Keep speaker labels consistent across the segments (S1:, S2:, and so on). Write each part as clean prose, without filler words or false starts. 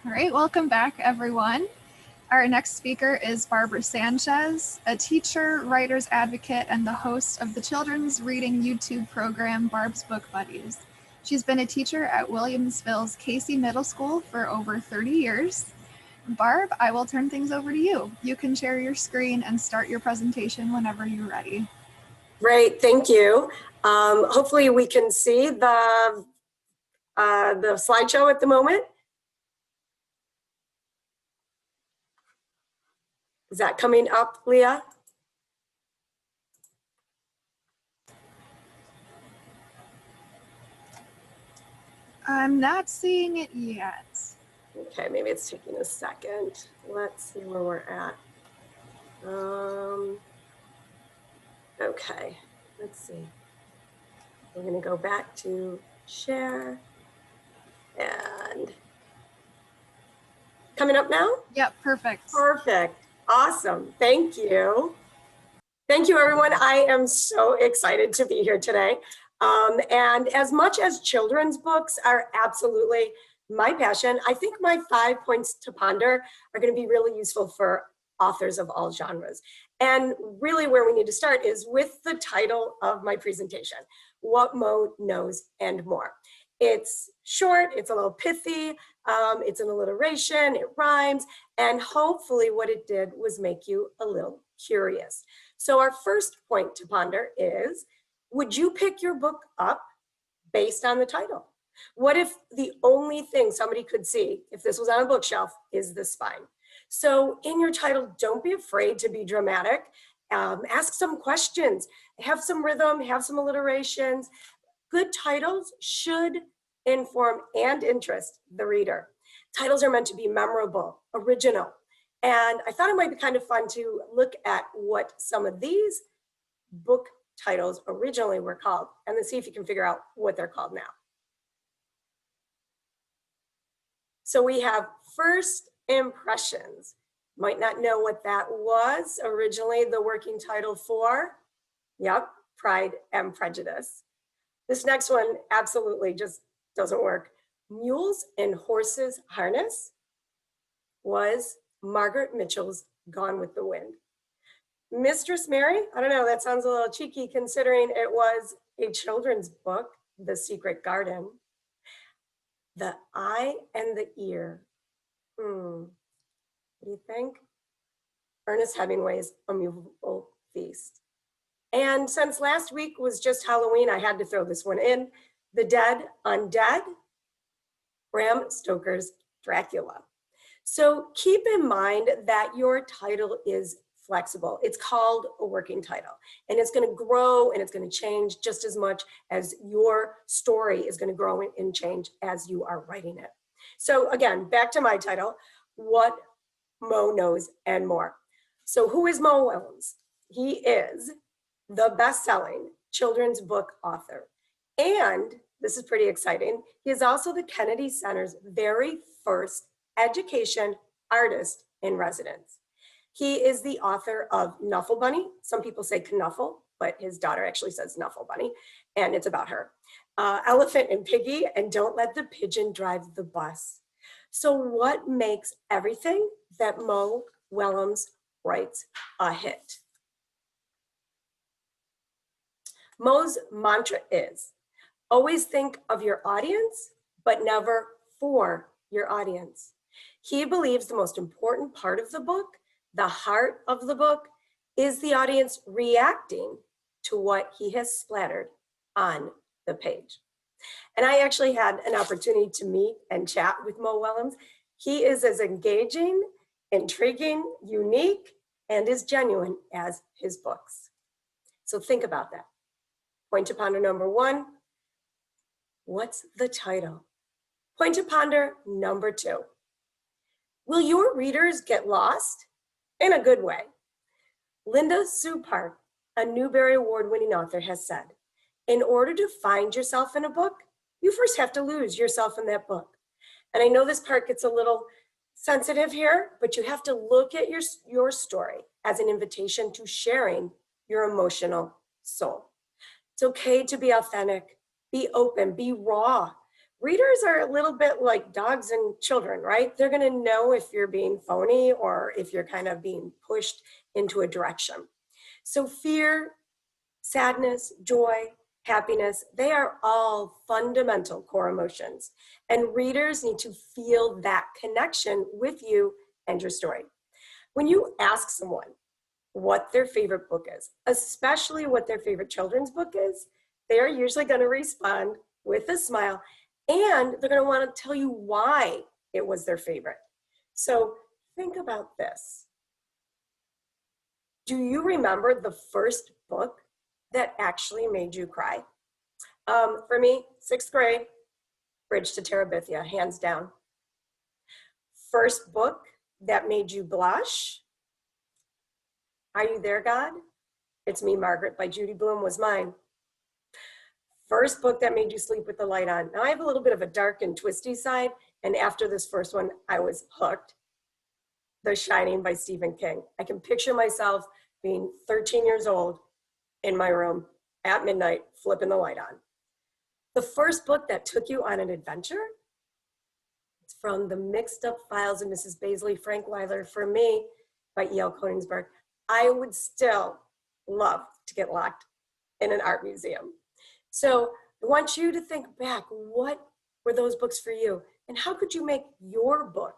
S1: All right, welcome back, everyone. Our next speaker is Barbara Sanchez, a teacher, writer's advocate, and the host of the children's reading YouTube program, Barb's Book Buddies. She's been a teacher at Williamsville's Casey Middle School for over 30 years. Barb, I will turn things over to you. You can share your screen and start your presentation whenever you're ready.
S2: Great, thank you. Hopefully we can see the slideshow at the moment. Is that coming up, Leah?
S1: I'm not seeing it yet.
S2: Okay, maybe it's taking a second. Let's see where we're at. Okay, let's see. We're gonna go back to share and coming up now?
S1: Yep, perfect.
S2: Perfect, awesome, thank you. Thank you, everyone. I am so excited to be here today. And as much as children's books are absolutely my passion, I think my 5 points to ponder are going to be really useful for authors of all genres. And really where we need to start is with the title of my presentation, What Mo Knows and More. It's short, it's a little pithy, it's an alliteration, it rhymes, and hopefully what it did was make you a little curious. So our first point to ponder is, would you pick your book up based on the title? What if the only thing somebody could see, if this was on a bookshelf, is the spine? So in your title, don't be afraid to be dramatic. Ask some questions, have some rhythm, have some alliterations. Good titles should inform and interest the reader. Titles are meant to be memorable, original. And I thought it might be kind of fun to look at what some of these book titles originally were called, and then see if you can figure out what they're called now. So we have First Impressions. Might not know what that was. Originally the working title for, yep, Pride and Prejudice. This next one absolutely just doesn't work. Mules and Horses Harness was Margaret Mitchell's Gone with the Wind. Mistress Mary, I don't know, that sounds a little cheeky considering it was a children's book, The Secret Garden. The Eye and the Ear. What do you think? Ernest Hemingway's A Movable Feast. And since last week was just Halloween, I had to throw this one in. The Dead Undead, Bram Stoker's Dracula. So keep in mind that your title is flexible. It's called a working title, and it's going to grow and it's going to change just as much as your story is going to grow and change as you are writing it. So again, back to my title, What Mo Knows and More. So who is Mo Willems? He is the best-selling children's book author. And this is pretty exciting. He is also the Kennedy Center's very first education artist in residence. He is the author of Knuffle Bunny. Some people say Knuffle, but his daughter actually says Knuffle Bunny, and it's about her. Elephant and Piggy, and Don't Let the Pigeon Drive the Bus. So what makes everything that Mo Willems writes a hit? Mo's mantra is, always think of your audience, but never for your audience. He believes the most important part of the book, the heart of the book, is the audience reacting to what he has splattered on the page. And I actually had an opportunity to meet and chat with Mo Willems. He is as engaging, intriguing, unique, and as genuine as his books. So think about that. Point to ponder number one, what's the title? Point to ponder number two, will your readers get lost? In a good way. Linda Sue Park, a Newbery Award-winning author, has said, in order to find yourself in a book, you first have to lose yourself in that book. And I know this part gets a little sensitive here, but you have to look at your story as an invitation to sharing your emotional soul. It's okay to be authentic, be open, be raw, readers are a little bit like dogs and children, right? They're going to know if you're being phony or if you're kind of being pushed into a direction. So fear, sadness, joy, happiness, they are all fundamental core emotions. And readers need to feel that connection with you and your story. When you ask someone what their favorite book is, especially what their favorite children's book is, they are usually going to respond with a smile, and they're going to want to tell you why it was their favorite. So think about this. Do you remember the first book that actually made you cry? For me, 6th grade, Bridge to Terabithia, hands down. First book that made you blush? Are You There, God? It's Me, Margaret by Judy Blume was mine. First book that made you sleep with the light on. Now I have a little bit of a dark and twisty side, and after this first one, I was hooked. The Shining by Stephen King. I can picture myself being 13 years old in my room at midnight, flipping the light on. The first book that took you on an adventure? It's from The Mixed Up Files of Mrs. Baisley Frankweiler, for me, by E.L. Konigsberg. I would still love to get locked in an art museum. So I want you to think back, what were those books for you? And how could you make your book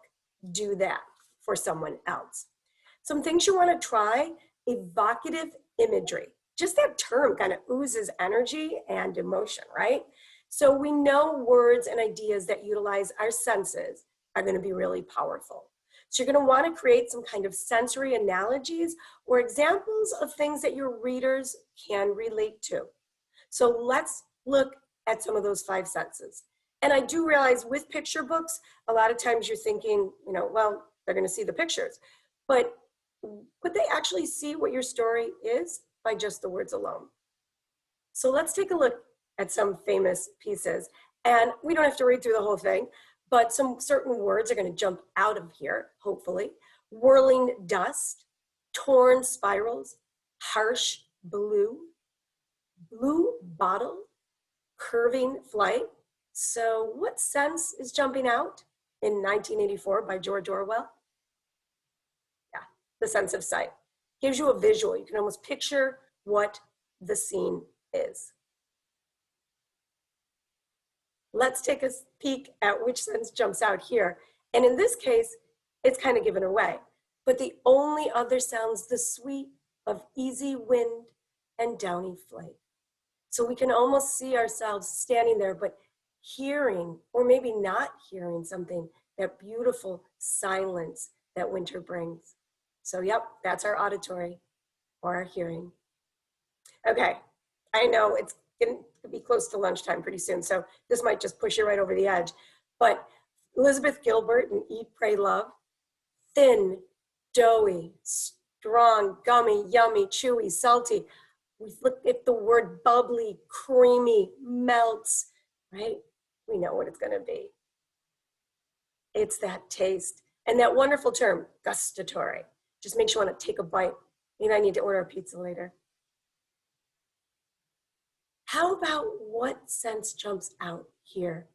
S2: do that for someone else? Some things you want to try: evocative imagery. Just that term kind of oozes energy and emotion, right? So we know words and ideas that utilize our senses are going to be really powerful. So you're going to want to create some kind of sensory analogies or examples of things that your readers can relate to. So let's look at some of those 5 senses. And I do realize with picture books, a lot of times you're thinking, well, they're going to see the pictures. But would they actually see what your story is by just the words alone? So let's take a look at some famous pieces. And we don't have to read through the whole thing, but some certain words are going to jump out of here, hopefully. Whirling dust, torn spirals, harsh blue, blue bottle, curving flight. So what sense is jumping out in 1984 by George Orwell? Yeah, the sense of sight. Gives you a visual. You can almost picture what the scene is. Let's take a peek at which sense jumps out here. And in this case, it's kind of given away. But the only other sounds the sweet of easy wind and downy flight. So we can almost see ourselves standing there, but hearing, or maybe not hearing something, that beautiful silence that winter brings. So yep, that's our auditory or our hearing. Okay, I know it's going to be close to lunchtime pretty soon, so this might just push you right over the edge. But Elizabeth Gilbert in Eat, Pray, Love, thin, doughy, strong, gummy, yummy, chewy, salty. We look at the word bubbly, creamy, melts, right? We know what it's going to be. It's that taste. And that wonderful term, gustatory, just makes you want to take a bite. Maybe I need to order a pizza later. How about what sense jumps out here?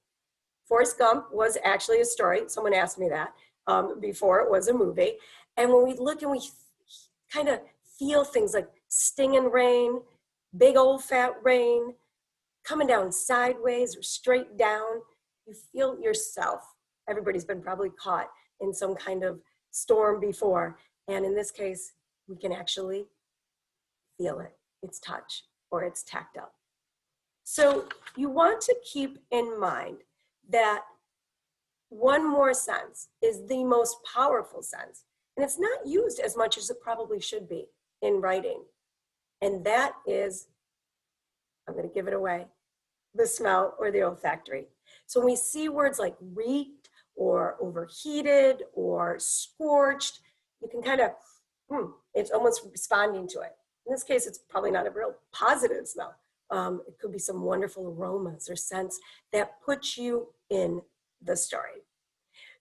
S2: Forrest Gump was actually a story. Someone asked me that before it was a movie. And when we look and we kind of feel things like stinging rain, big old fat rain, coming down sideways or straight down, you feel yourself. Everybody's been probably caught in some kind of storm before. And in this case, we can actually feel it. It's touch or it's tactile. So you want to keep in mind that one more sense is the most powerful sense. And it's not used as much as it probably should be in writing. And that is, I'm going to give it away, the smell or the olfactory. So when we see words like reeked or overheated or scorched, you can kind of, it's almost responding to it. In this case, it's probably not a real positive smell. It could be some wonderful aromas or scents that put you in the story.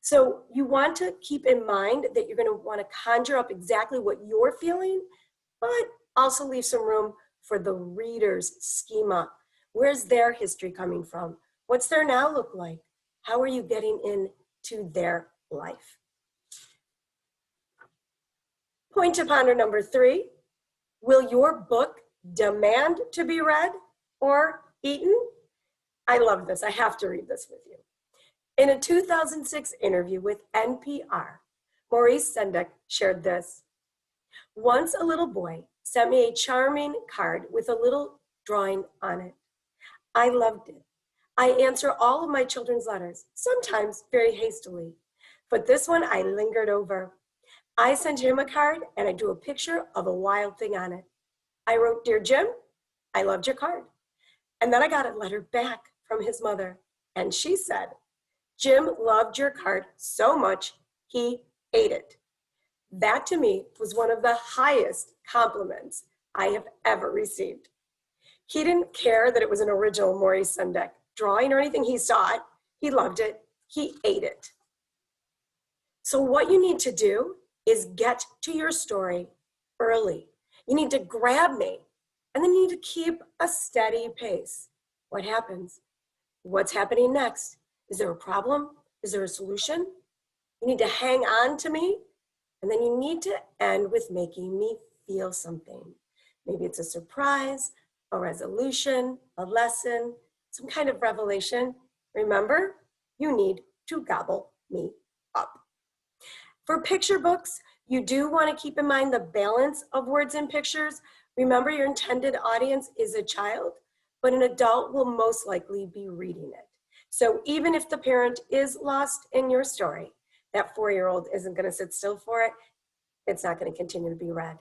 S2: So you want to keep in mind that you're going to want to conjure up exactly what you're feeling, but also leave some room for the reader's schema. Where's their history coming from? What's their now look like? How are you getting into their life? Point to ponder number 3. Will your book demand to be read or eaten? I love this. I have to read this with you. In a 2006 interview with NPR, Maurice Sendak shared this. Once a little boy sent me a charming card with a little drawing on it. I loved it. I answer all of my children's letters, sometimes very hastily, but this one I lingered over. I sent him a card and I drew a picture of a wild thing on it. I wrote, "Dear Jim, I loved your card." And then I got a letter back from his mother, and she said, "Jim loved your card so much, he ate it." That to me was one of the highest compliments I have ever received. He didn't care that it was an original Maurice Sendak drawing or anything. He saw it, he loved it, he ate it. So what you need to do is get to your story early. You need to grab me, and then you need to keep a steady pace. What happens? What's happening next? Is there a problem? Is there a solution? You need to hang on to me, and then you need to end with making me feel something. Maybe it's a surprise, a resolution, a lesson, some kind of revelation. Remember, you need to gobble me up. For picture books, you do want to keep in mind the balance of words and pictures. Remember, your intended audience is a child, but an adult will most likely be reading it. So even if the parent is lost in your story, that 4-year-old isn't going to sit still for it. It's not going to continue to be read.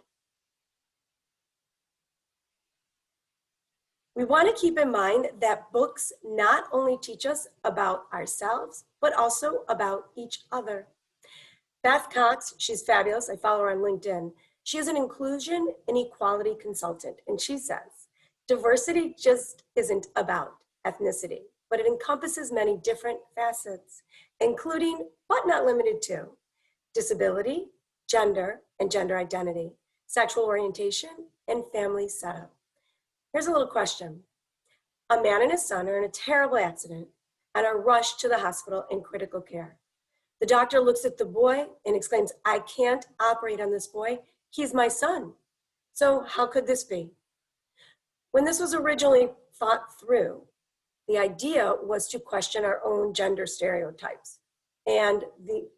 S2: We want to keep in mind that books not only teach us about ourselves, but also about each other. Beth Cox, she's fabulous. I follow her on LinkedIn. She is an inclusion and equality consultant, and she says, diversity just isn't about ethnicity, but it encompasses many different facets, including, but not limited to, disability, gender, and gender identity, sexual orientation, and family setup. Here's a little question. A man and his son are in a terrible accident and are rushed to the hospital in critical care. The doctor looks at the boy and exclaims, "I can't operate on this boy. He's my son." So how could this be? When this was originally thought through, the idea was to question our own gender stereotypes. And the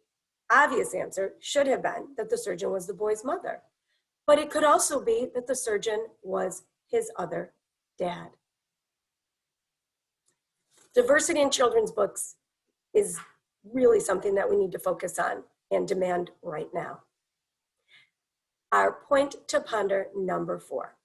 S2: obvious answer should have been that the surgeon was the boy's mother. But it could also be that the surgeon was his other dad. Diversity in children's books is really something that we need to focus on and demand right now. Our point to ponder number 4.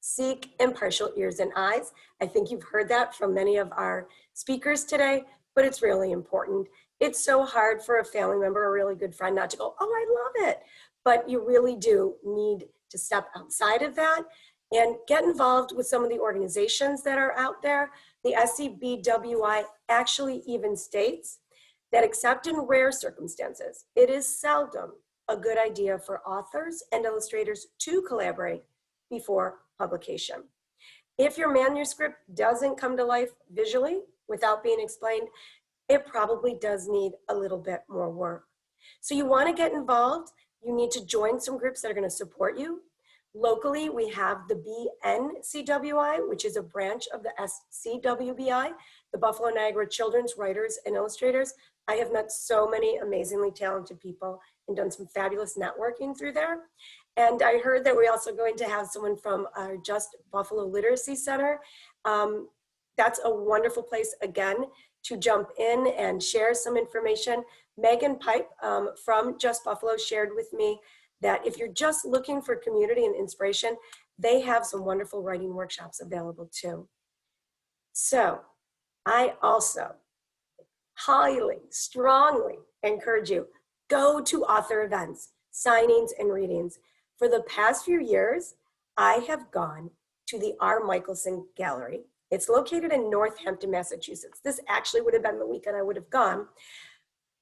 S2: Seek impartial ears and eyes. I think you've heard that from many of our speakers today, but it's really important. It's so hard for a family member, a really good friend, not to go, "Oh, I love it." But you really do need to step outside of that and get involved with some of the organizations that are out there. The SCBWI actually even states that except in rare circumstances, it is seldom a good idea for authors and illustrators to collaborate before publication. If your manuscript doesn't come to life visually without being explained, it probably does need a little bit more work. So you want to get involved. You need to join some groups that are going to support you. Locally, we have the BNCWI, which is a branch of the SCWBI, the Buffalo Niagara Children's Writers and Illustrators. I have met so many amazingly talented people and done some fabulous networking through there. And I heard that we're also going to have someone from our Just Buffalo Literacy Center. That's a wonderful place, again, to jump in and share some information. Megan Pipe from Just Buffalo shared with me that if you're just looking for community and inspiration, they have some wonderful writing workshops available too. So I also highly, strongly encourage you, go to author events, signings, and readings. For the past few years, I have gone to the R. Michelson Gallery. It's located in Northampton, Massachusetts. This actually would have been the weekend I would have gone.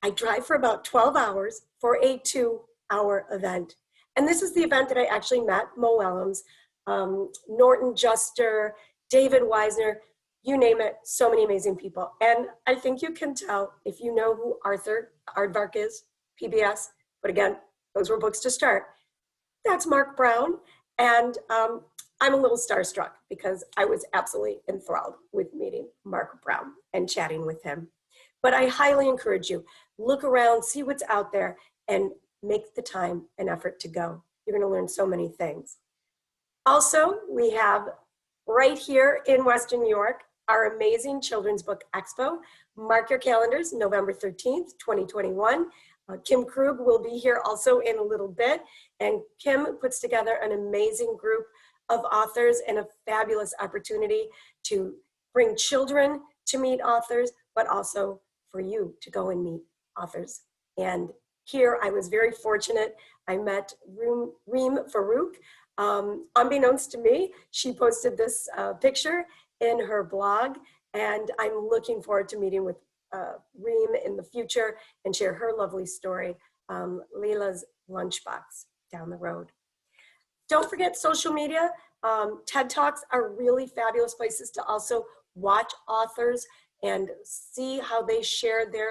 S2: I drive for about 12 hours for a 2-hour event. And this is the event that I actually met Mo Willems, Norton Juster, David Weisner. you name it, so many amazing people. And I think you can tell if you know who Arthur Aardvark is, PBS, but again, those were books to start. That's Mark Brown. And I'm a little starstruck because I was absolutely enthralled with meeting Mark Brown and chatting with him. But I highly encourage you, look around, see what's out there, and make the time and effort to go. You're going to learn so many things. Also, we have right here in Western New York, our amazing Children's Book Expo. Mark your calendars, November 13th, 2021. Kim Krug will be here also in a little bit. And Kim puts together an amazing group of authors and a fabulous opportunity to bring children to meet authors, but also for you to go and meet authors. And here I was very fortunate. I met Reem Farouk. Unbeknownst to me, she posted this picture in her blog, and I'm looking forward to meeting with Reem in the future and share her lovely story, Leila's Lunchbox, down the road. Don't forget social media. TED Talks are really fabulous places to also watch authors and see how they share their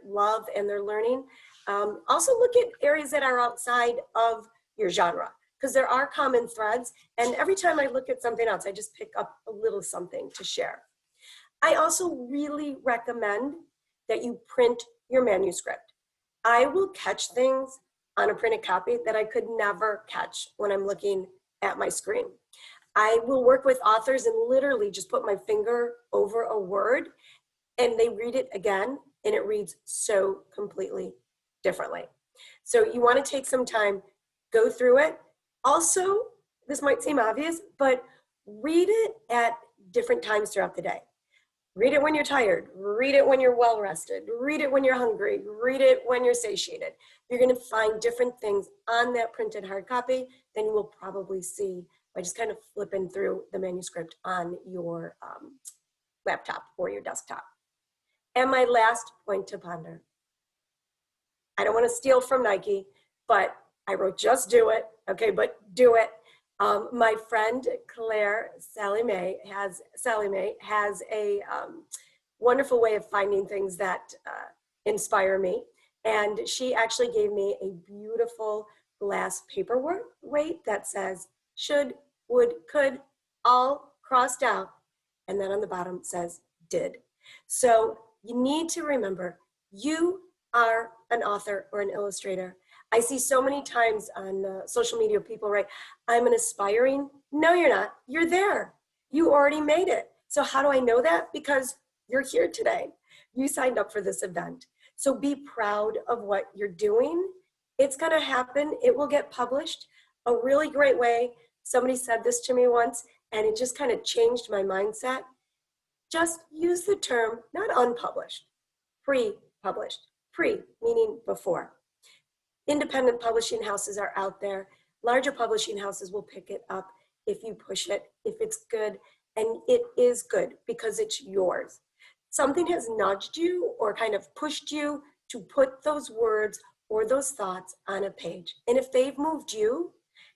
S2: love and their learning. Also look at areas that are outside of your genre, because there are common threads. And every time I look at something else, I just pick up a little something to share. I also really recommend that you print your manuscript. I will catch things on a printed copy that I could never catch when I'm looking at my screen. I will work with authors and literally just put my finger over a word and they read it again and it reads so completely differently. So you want to take some time, go through it. Also, this might seem obvious, but read it at different times throughout the day. Read it when you're tired, read it when you're well rested, read it when you're hungry, read it when you're satiated. You're going to find different things on that printed hard copy than you will probably see by just kind of flipping through the manuscript on your laptop or your desktop. And my last point to ponder. I don't want to steal from Nike, but I wrote just do it, okay, but do it. My friend Claire Sally Mae has a wonderful way of finding things that inspire me. And she actually gave me a beautiful glass paperweight that says should, would, could, all crossed out. And then on the bottom says did. So you need to remember you are an author or an illustrator. I see so many times on social media people write, I'm an aspiring. No, you're not. You're there. You already made it. So how do I know that? Because you're here today. You signed up for this event. So be proud of what you're doing. It's going to happen. It will get published. A really great way. Somebody said this to me once, and it just kind of changed my mindset. Just use the term, not unpublished, pre-published. Pre, meaning before. Independent publishing houses are out there. Larger publishing houses will pick it up if you push it, if it's good, and it is good because it's yours. Something has nudged you or kind of pushed you to put those words or those thoughts on a page. And if they've moved you,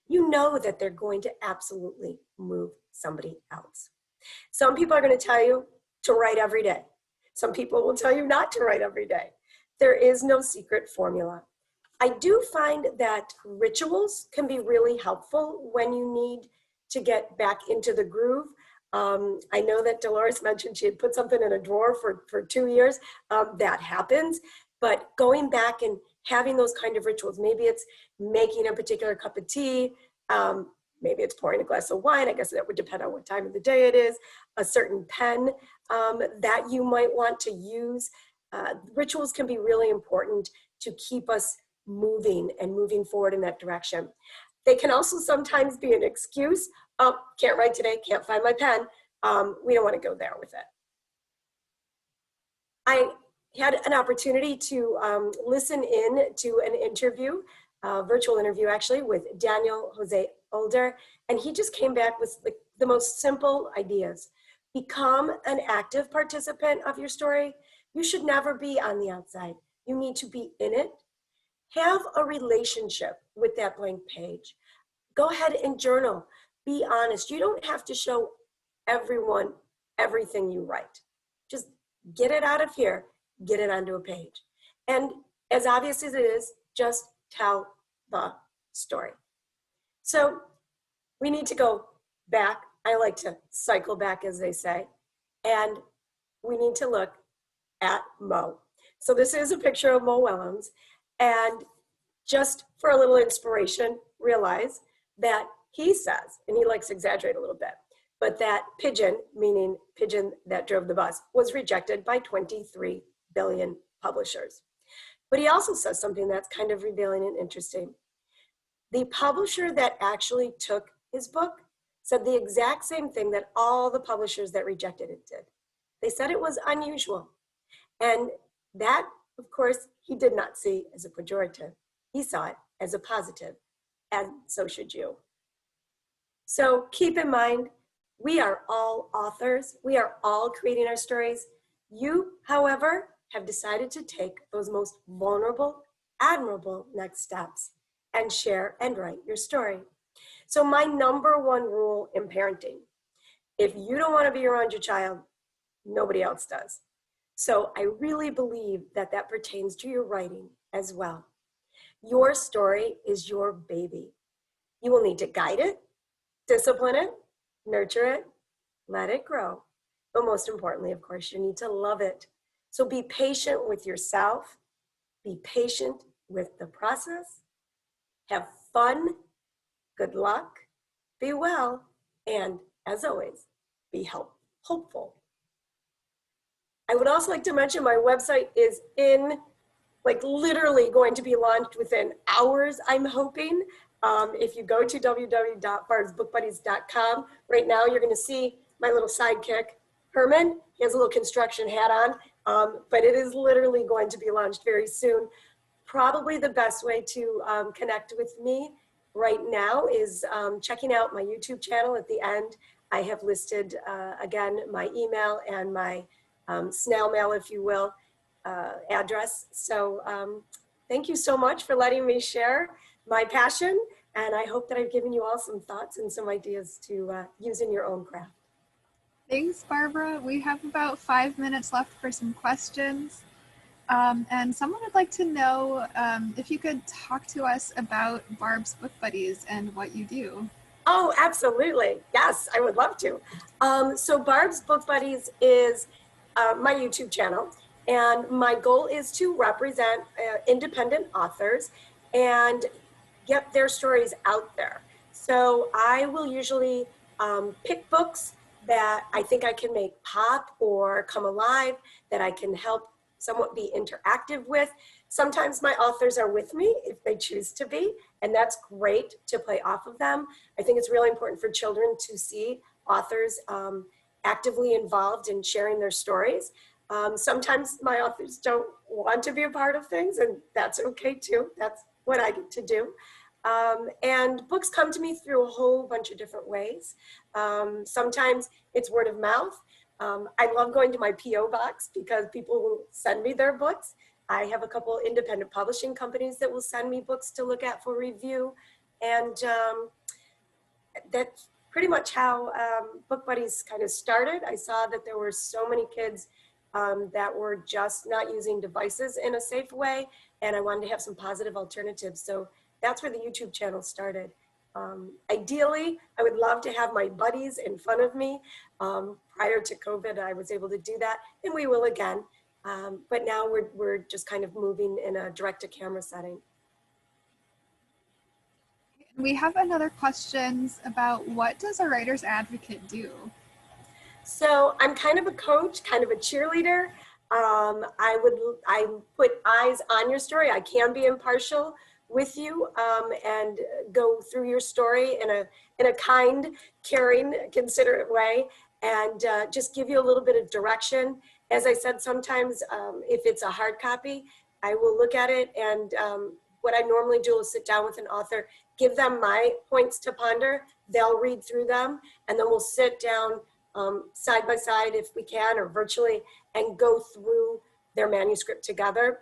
S2: you know that they're going to absolutely move somebody else. Some people are going to tell you to write every day. Some people will tell you not to write every day. There is no secret formula. I do find that rituals can be really helpful when you need to get back into the groove. I know that Dolores mentioned she had put something in a drawer for 2 years. That happens, but going back and having those kind of rituals, maybe it's making a particular cup of tea, maybe it's pouring a glass of wine, I guess that would depend on what time of the day it is, a certain pen that you might want to use. Rituals can be really important to keep us moving and moving forward in that direction. They can also sometimes be an excuse. Oh, can't write today, can't find my pen. We don't want to go there with it. I had an opportunity to listen in to an interview, virtual interview actually, with Daniel Jose Older, and he just came back with the most simple ideas. Become an active participant of your story. You should never be on the outside. You need to be in it. Have a relationship with that blank page. Go ahead and journal. Be honest. You don't have to show everyone everything you write. Just get it out of here, get it onto a page. And as obvious as it is, just tell the story. So we need to go back. I like to cycle back, as they say, and we need to look at Mo. So this is a picture of Mo Willems, and just for a little inspiration, realize that he says, and he likes to exaggerate a little bit, but that pigeon, meaning pigeon that drove the bus, was rejected by 23 billion publishers. But he also says something that's kind of revealing and interesting. The publisher that actually took his book said the exact same thing that all the publishers that rejected it did. They said it was unusual. And that, of course, he did not see as a pejorative. He saw it as a positive, and so should you. So keep in mind, we are all authors. We are all creating our stories. You, however, have decided to take those most vulnerable, admirable next steps and share and write your story. So my number one rule in parenting, if you don't want to be around your child, nobody else does. So I really believe that that pertains to your writing as well. Your story is your baby. You will need to guide it, discipline it, nurture it, let it grow. But most importantly, of course, you need to love it. So be patient with yourself, be patient with the process, have fun, good luck, be well, and as always, be hopeful. I would also like to mention my website is literally going to be launched within hours, I'm hoping. If you go to www.barbsbookbuddies.com, right now you're going to see my little sidekick, Herman. He has a little construction hat on, but it is literally going to be launched very soon. Probably the best way to connect with me right now is checking out my YouTube channel. At the end, I have listed, again, my email and my snail mail, if you will, address. So thank you so much for letting me share my passion, and I hope that I've given you all some thoughts and some ideas to use in your own craft.
S1: Thanks, Barbara. We have about 5 minutes left for some questions. And someone would like to know if you could talk to us about Barb's Book Buddies and what you do.
S2: Oh, absolutely. Yes, I would love to. So Barb's Book Buddies is my YouTube channel, and my goal is to represent independent authors and get their stories out there. So I will usually pick books that I think I can make pop or come alive, that I can help somewhat be interactive with. Sometimes my authors are with me if they choose to be, and that's great to play off of them. I think it's really important for children to see authors actively involved in sharing their stories. Sometimes my authors don't want to be a part of things, and that's okay too. That's what I get to do. And books come to me through a whole bunch of different ways. Sometimes it's word of mouth. I love going to my P.O. box because people will send me their books. I have a couple independent publishing companies that will send me books to look at for review. And that's pretty much how Book Buddies kind of started. I saw that there were so many kids that were just not using devices in a safe way, and I wanted to have some positive alternatives. So that's where the YouTube channel started. Ideally, I would love to have my buddies in front of me. Prior to COVID, I was able to do that, and we will again. But now we're just kind of moving in a direct-to-camera setting.
S1: We have another question about what does a writer's advocate do?
S2: So I'm kind of a coach, kind of a cheerleader. I put eyes on your story. I can be impartial with you and go through your story in a kind, caring, considerate way, and just give you a little bit of direction. As I said, sometimes if it's a hard copy, I will look at it, and what I normally do is sit down with an author, give them my points to ponder, they'll read through them, and then we'll sit down side by side if we can, or virtually, and go through their manuscript together.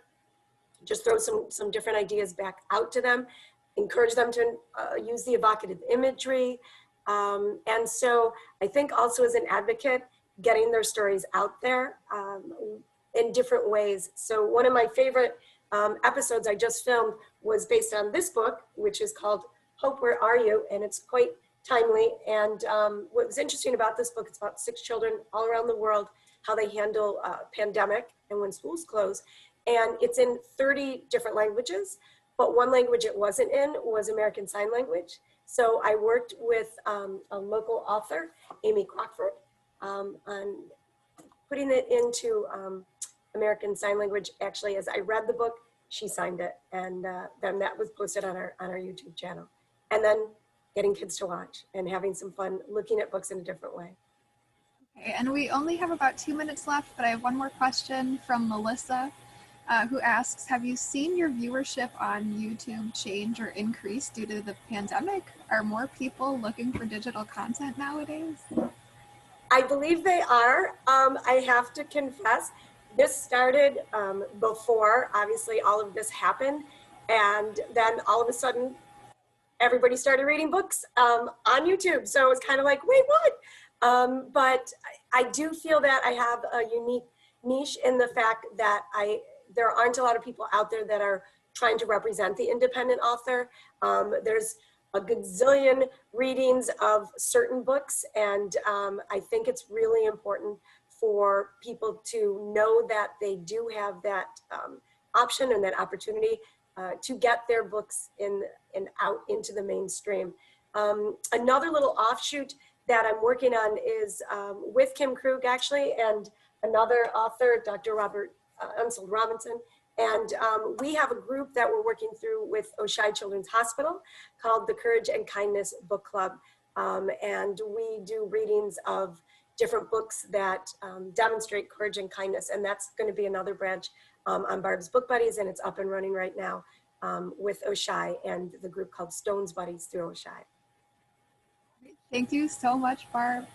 S2: Just throw some different ideas back out to them, encourage them to use the evocative imagery. And so I think also as an advocate, getting their stories out there in different ways. So one of my favorite episodes I just filmed was based on this book, which is called Hope, Where Are You? And it's quite timely. And what was interesting about this book, it's about 6 children all around the world, how they handle pandemic and when schools close. And it's in 30 different languages, but one language it wasn't in was American Sign Language. So I worked with a local author, Amy Crockford, on putting it into American Sign Language. Actually, as I read the book, she signed it, and then that was posted on our YouTube channel. And then getting kids to watch and having some fun looking at books in a different way.
S1: Okay, and we only have about 2 minutes left, but I have one more question from Melissa, who asks, have you seen your viewership on YouTube change or increase due to the pandemic? Are more people looking for digital content nowadays?
S2: I believe they are. I have to confess, this started before, obviously, all of this happened. And then all of a sudden, everybody started reading books on YouTube. So it was kind of like, wait, what? But I do feel that I have a unique niche in the fact that there aren't a lot of people out there that are trying to represent the independent author. There's a gazillion readings of certain books, and I think it's really important for people to know that they do have that option and that opportunity to get their books in and out into the mainstream. Another little offshoot that I'm working on is with Kim Krug, actually, and another author, Dr. Robert Unseld Robinson. And we have a group that we're working through with Oshai Children's Hospital called the Courage and Kindness Book Club. And we do readings of different books that demonstrate courage and kindness. And that's going to be another branch on Barb's Book Buddies, and it's up and running right now with Oshai and the group called Stones Buddies through Oshai.
S1: Thank you so much, Barb.